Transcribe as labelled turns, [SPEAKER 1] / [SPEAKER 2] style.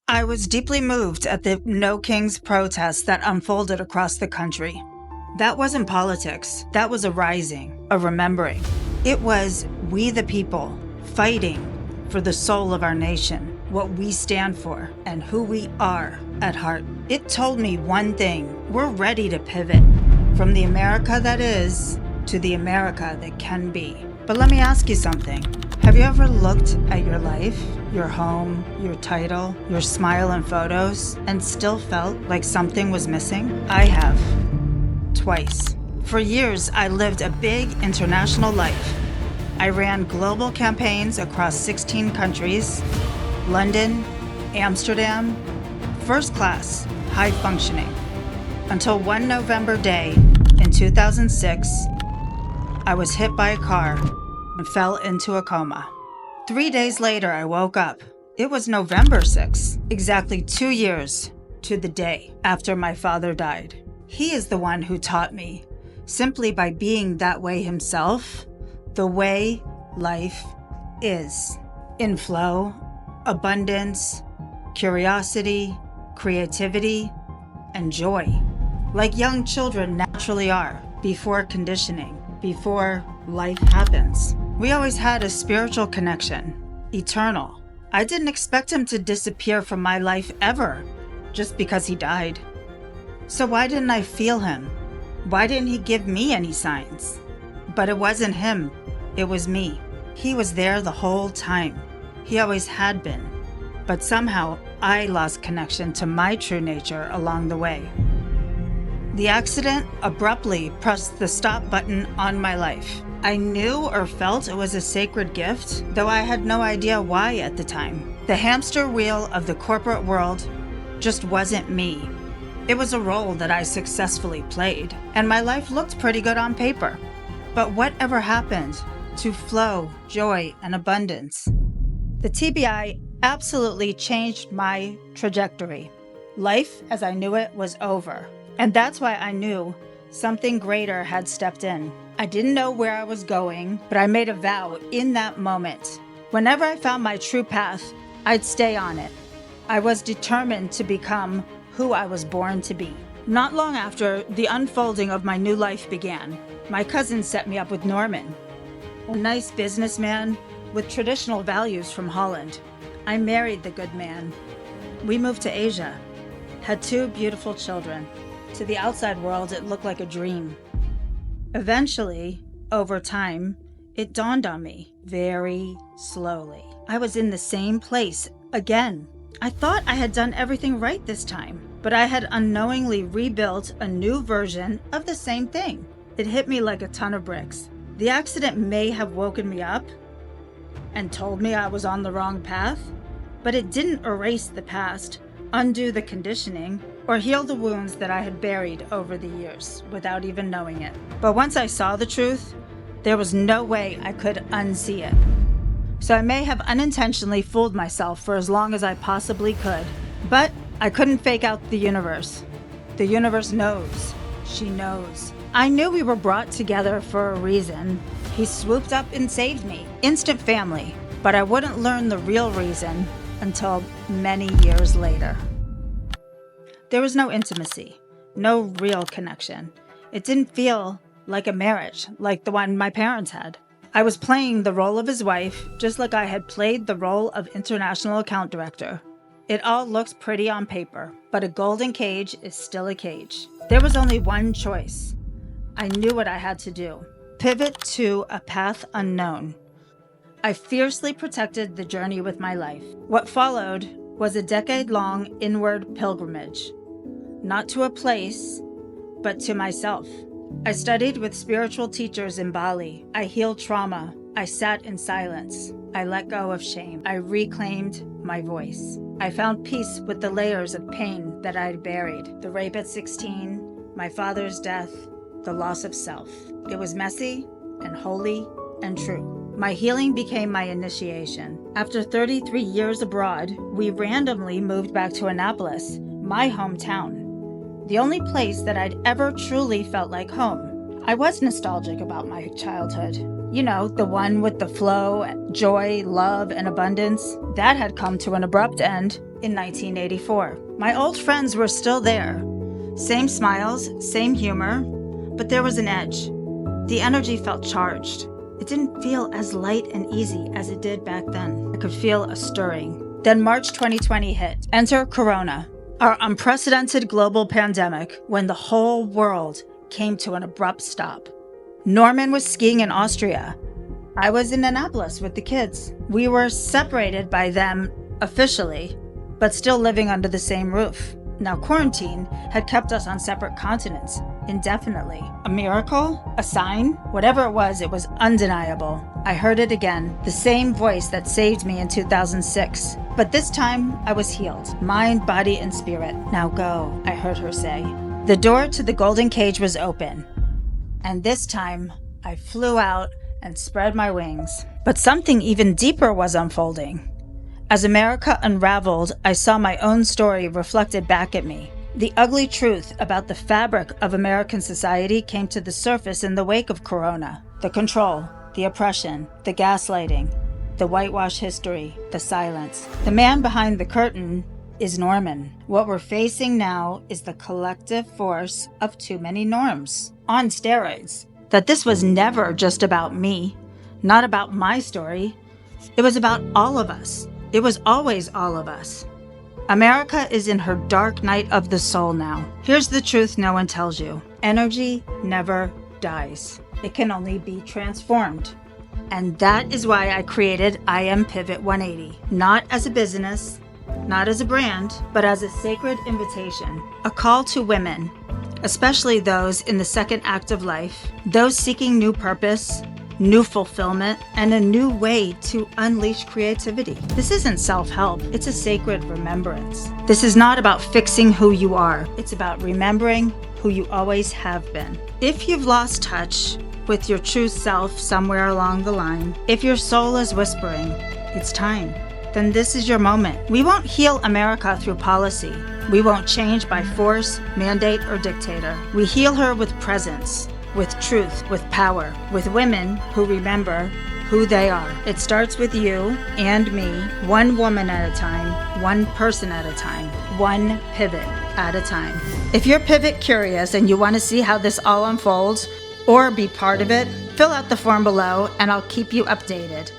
[SPEAKER 1] I was deeply moved at the No Kings protests that unfolded across the country. That wasn't politics. That was a rising, a remembering. It was we the people fighting for the soul of our nation, what we stand for, and who we are at heart. It told me one thing: we're ready to pivot from the America that is to the America that can be. But let me ask you something. Have you ever looked at your life, your home, your title, your smile in photos, and still felt like something was missing? I have. Twice. For years, I lived a big international life. I ran global campaigns across 16 countries, London, Amsterdam, first class, high functioning. Until one November day in 2006, I was hit by a car and fell into a coma. 3 days later, I woke up. It was November 6th, exactly 2 years to the day after my father died. He is the one who taught me, simply by being that way himself, the way life is. In flow, abundance, curiosity, creativity, and joy. Like young children naturally are, before conditioning, before life happens. We always had a spiritual connection, eternal. I didn't expect him to disappear from my life ever, just because he died. So why didn't I feel him? Why didn't he give me any signs? But it wasn't him, it was me. He was there the whole time. He always had been. But somehow I lost connection to my true nature along the way. The accident abruptly pressed the stop button on my life. I knew or felt it was a sacred gift, though I had no idea why at the time. The hamster wheel of the corporate world just wasn't me. It was a role that I successfully played, and my life looked pretty good on paper. But whatever happened to flow, joy, and abundance? The TBI absolutely changed my trajectory. Life as I knew it was over. And that's why I knew something greater had stepped in. I didn't know where I was going, but I made a vow in that moment. Whenever I found my true path, I'd stay on it. I was determined to become who I was born to be. Not long after the unfolding of my new life began, my cousin set me up with Norman, a nice businessman with traditional values from Holland. I married the good man. We moved to Asia, had 2 beautiful children. To the outside world, it looked like a dream. Eventually, over time, it dawned on me, very slowly. I was in the same place again. I thought I had done everything right this time, but I had unknowingly rebuilt a new version of the same thing. It hit me like a ton of bricks. The accident may have woken me up and told me I was on the wrong path, but it didn't erase the past, undo the conditioning, or heal the wounds that I had buried over the years without even knowing it. But once I saw the truth, there was no way I could unsee it. So I may have unintentionally fooled myself for as long as I possibly could, but I couldn't fake out the universe. The universe knows. She knows. I knew we were brought together for a reason. He swooped up and saved me. Instant family. But I wouldn't learn the real reason until many years later. There was no intimacy, no real connection. It didn't feel like a marriage, like the one my parents had. I was playing the role of his wife, just like I had played the role of international account director. It all looks pretty on paper, but a golden cage is still a cage. There was only one choice. I knew what I had to do. Pivot to a path unknown. I fiercely protected the journey with my life. What followed was a decade-long inward pilgrimage. Not to a place, but to myself. I studied with spiritual teachers in Bali. I healed trauma. I sat in silence. I let go of shame. I reclaimed my voice. I found peace with the layers of pain that I had buried. The rape at 16, my father's death, the loss of self. It was messy and holy and true. My healing became my initiation. After 33 years abroad, we randomly moved back to Annapolis, my hometown. The only place that I'd ever truly felt like home. I was nostalgic about my childhood. You know, the one with the flow, joy, love, and abundance. That had come to an abrupt end in 1984. My old friends were still there. Same smiles, same humor, but there was an edge. The energy felt charged. It didn't feel as light and easy as it did back then. I could feel a stirring. Then March 2020 hit. Enter Corona, our unprecedented global pandemic when the whole world came to an abrupt stop. Norman was skiing in Austria. I was in Annapolis with the kids. We were separated by them officially, but still living under the same roof. Now, quarantine had kept us on separate continents indefinitely. A miracle? A sign? Whatever it was undeniable. I heard it again, the same voice that saved me in 2006. But this time, I was healed. Mind, body, and spirit. Now go, I heard her say. The door to the golden cage was open. And this time, I flew out and spread my wings. But something even deeper was unfolding. As America unraveled, I saw my own story reflected back at me. The ugly truth about the fabric of American society came to the surface in the wake of Corona. The control, the oppression, the gaslighting, the whitewash history, the silence. The man behind the curtain is Norman. What we're facing now is the collective force of too many norms. On steroids. That this was never just about me, not about my story. It was about all of us. It was always all of us. America is in her dark night of the soul now. Here's the truth no one tells you. Energy never dies. It can only be transformed. And that is why I created I Am Pivot 180. Not as a business, not as a brand, but as a sacred invitation. A call to women, especially those in the second act of life, those seeking new purpose, new fulfillment, and a new way to unleash creativity. This isn't self-help, it's a sacred remembrance. This is not about fixing who you are, it's about remembering who you always have been. If you've lost touch with your true self somewhere along the line, if your soul is whispering, it's time, then this is your moment. We won't heal America through policy. We won't change by force, mandate, or dictator. We heal her with presence, with truth, with power, with women who remember who they are. It starts with you and me, one woman at a time, one person at a time, one pivot at a time. If you're pivot curious and you want to see how this all unfolds or be part of it, fill out the form below and I'll keep you updated.